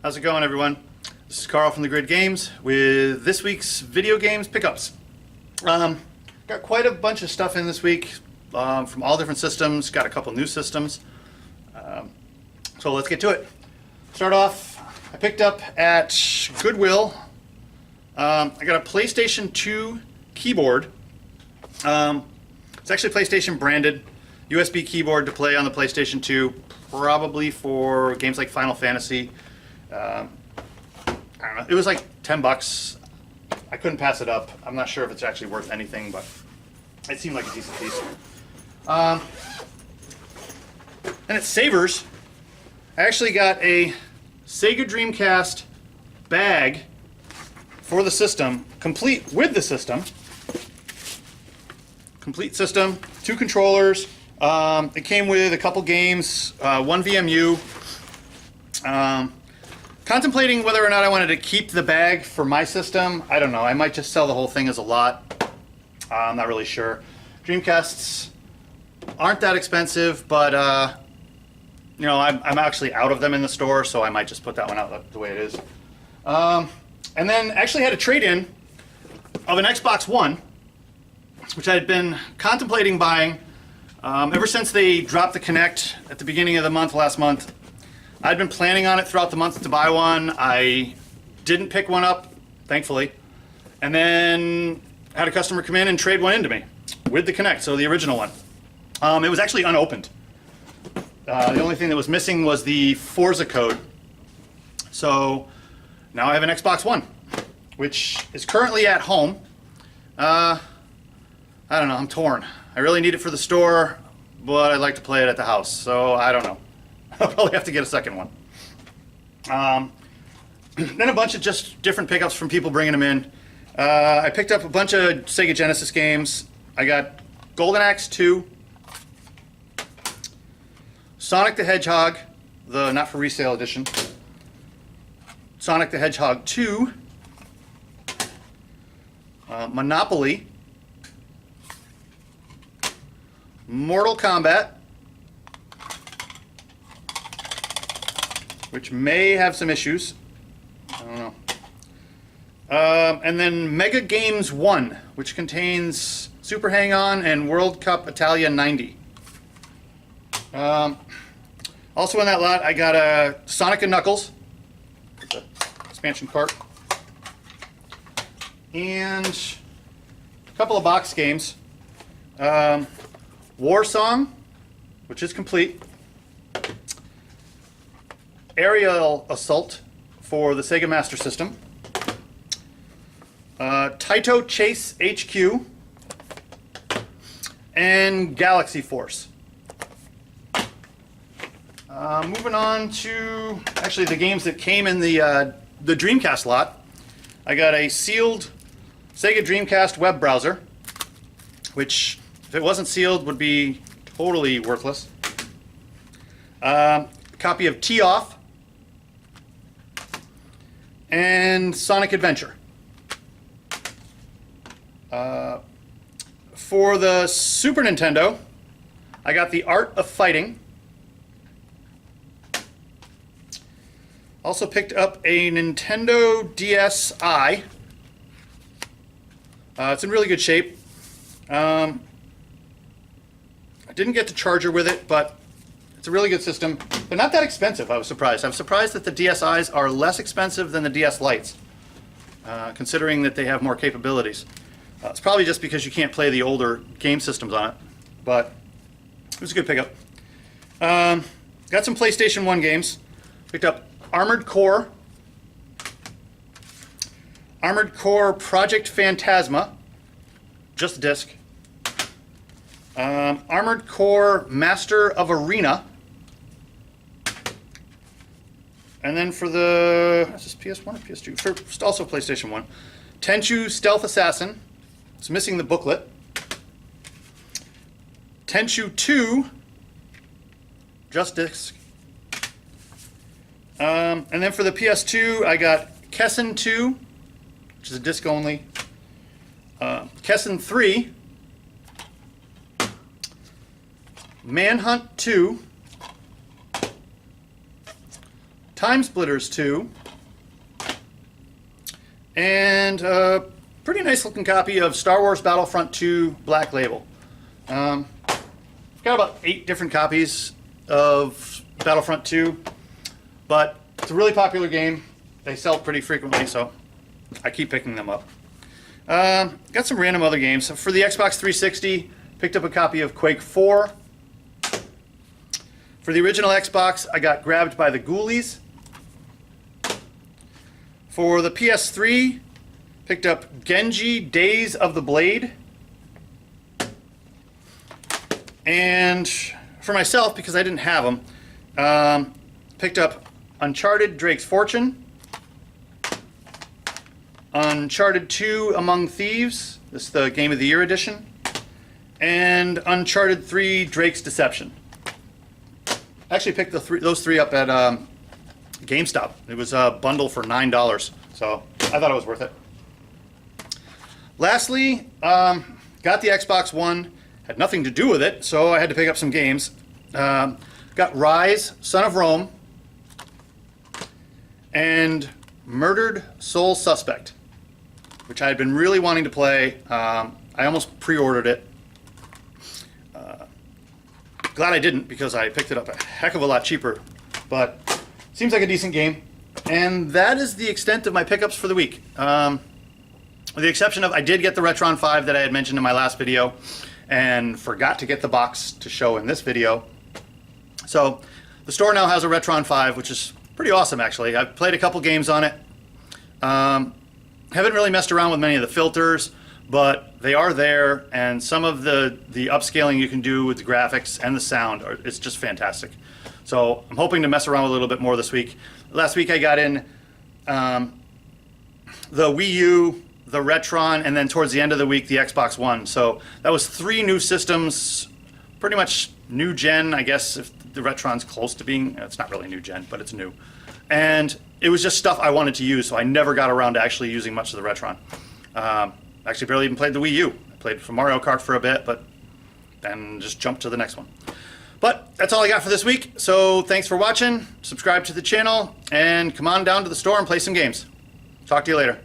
How's it going, everyone? This is Carl from The Grid Games with this week's video games pickups. Got quite a bunch of stuff in this week from all different systems. Got a couple new systems. So let's get to it. Start off, I picked up at Goodwill. I got a PlayStation 2 keyboard. It's actually PlayStation branded. USB keyboard to play on the PlayStation 2, probably for games like Final Fantasy. I don't know. It was like 10 bucks. I couldn't pass it up. I'm not sure if it's actually worth anything, but it seemed like a decent piece. And at Savers, I actually got a Sega Dreamcast bag for the system, complete with the system. Complete system, 2 controllers. It came with a couple games, 1 VMU. Contemplating whether or not I wanted to keep the bag for my system. I don't know. I might just sell the whole thing as a lot. I'm not really sure. Dreamcasts aren't that expensive, but you know, I'm actually out of them in the store, so I might just put that one out the way it is. And then actually had a trade-in of an Xbox One, which I had been contemplating buying ever since they dropped the Kinect at the beginning of the month last month. I'd been planning on it throughout the month to buy one. I didn't pick one up, thankfully, and then had a customer come in and trade one into me with the Kinect, so the original one. It was actually unopened. The only thing that was missing was the Forza code. So now I have an Xbox One, which is currently at home. I don't know, I'm torn. I really need it for the store, but I'd like to play it at the house, so I don't know. I'll probably have to get a second one. Then a bunch of just different pickups from people bringing them in. I picked up a bunch of Sega Genesis games. I got Golden Axe 2, Sonic the Hedgehog, the not for resale edition, Sonic the Hedgehog 2, Monopoly, Mortal Kombat, which may have some issues. I don't know. And then Mega Games 1, which contains Super Hang-On and World Cup Italia 90. Also in that lot, I got a Sonic & Knuckles, the expansion cart, and a couple of box games. War Song, which is complete. Aerial Assault for the Sega Master System. Taito Chase HQ. And Galaxy Force. Moving on to actually the games that came in the Dreamcast lot. I got a sealed Sega Dreamcast web browser, which if it wasn't sealed would be totally worthless. A copy of Tee Off and Sonic Adventure. For the Super Nintendo, I got The Art of Fighting. Also picked up a Nintendo DSi. It's in really good shape. I didn't get the charger with it, but it's a really good system. They're not that expensive, I was surprised. I'm surprised that the DSi's are less expensive than the DS Lites, considering that they have more capabilities. It's probably just because you can't play the older game systems on it, but it was a good pickup. Got some PlayStation 1 games. Picked up Armored Core, Armored Core Project Phantasma, just a disc. Armored Core Master of Arena. And then for the, is this PS1 or PS2? For also PlayStation 1. Tenchu Stealth Assassin. It's missing the booklet. Tenchu 2. Just disc. And then for the PS2, I got Kessen 2, which is a disc only. Kessen 3. Manhunt 2. Time Splitters 2, and a pretty nice looking copy of Star Wars Battlefront 2 Black Label. I've got about 8 different copies of Battlefront 2, but it's a really popular game. They sell pretty frequently, so I keep picking them up. Got some random other games. For the Xbox 360, picked up a copy of Quake 4. For the original Xbox, I got Grabbed by the Ghoulies. For the PS3, picked up Genji Days of the Blade. And for myself, because I didn't have them, picked up Uncharted Drake's Fortune, Uncharted 2 Among Thieves, this is the Game of the Year edition, and Uncharted 3 Drake's Deception. I actually picked those three up at GameStop. It was a bundle for $9, so I thought it was worth it. Lastly, got the Xbox One. Had nothing to do with it, so I had to pick up some games. Got Rise, Son of Rome, and Murdered Soul Suspect, which I had been really wanting to play. I almost pre-ordered it. Glad I didn't, because I picked it up a heck of a lot cheaper, but seems like a decent game. And that is the extent of my pickups for the week. With the exception of, I did get the Retron 5 that I had mentioned in my last video, and forgot to get the box to show in this video. So the store now has a Retron 5, which is pretty awesome, actually. I've played a couple games on it. Haven't really messed around with many of the filters, but they are there, and some of the upscaling you can do with the graphics and the sound, it's just fantastic. So I'm hoping to mess around with a little bit more this week. Last week I got in the Wii U, the Retron, and then towards the end of the week, the Xbox One. So that was 3 new systems, pretty much new gen, I guess, if the Retron's close to being, it's not really new gen, but it's new. And it was just stuff I wanted to use, so I never got around to actually using much of the Retron. Actually barely even played the Wii U. I played for Mario Kart for a bit, but then just jumped to the next one. But that's all I got for this week, so thanks for watching, subscribe to the channel, and come on down to the store and play some games. Talk to you later.